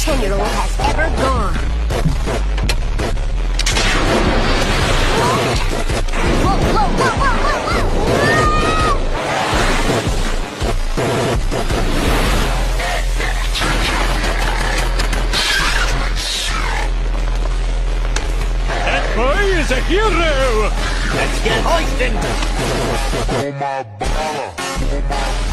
10-year-old has ever gone. Whoa, whoa, whoa, whoa, whoa, whoa! That boy is a hero! Let's get hoisting! On my bala, on my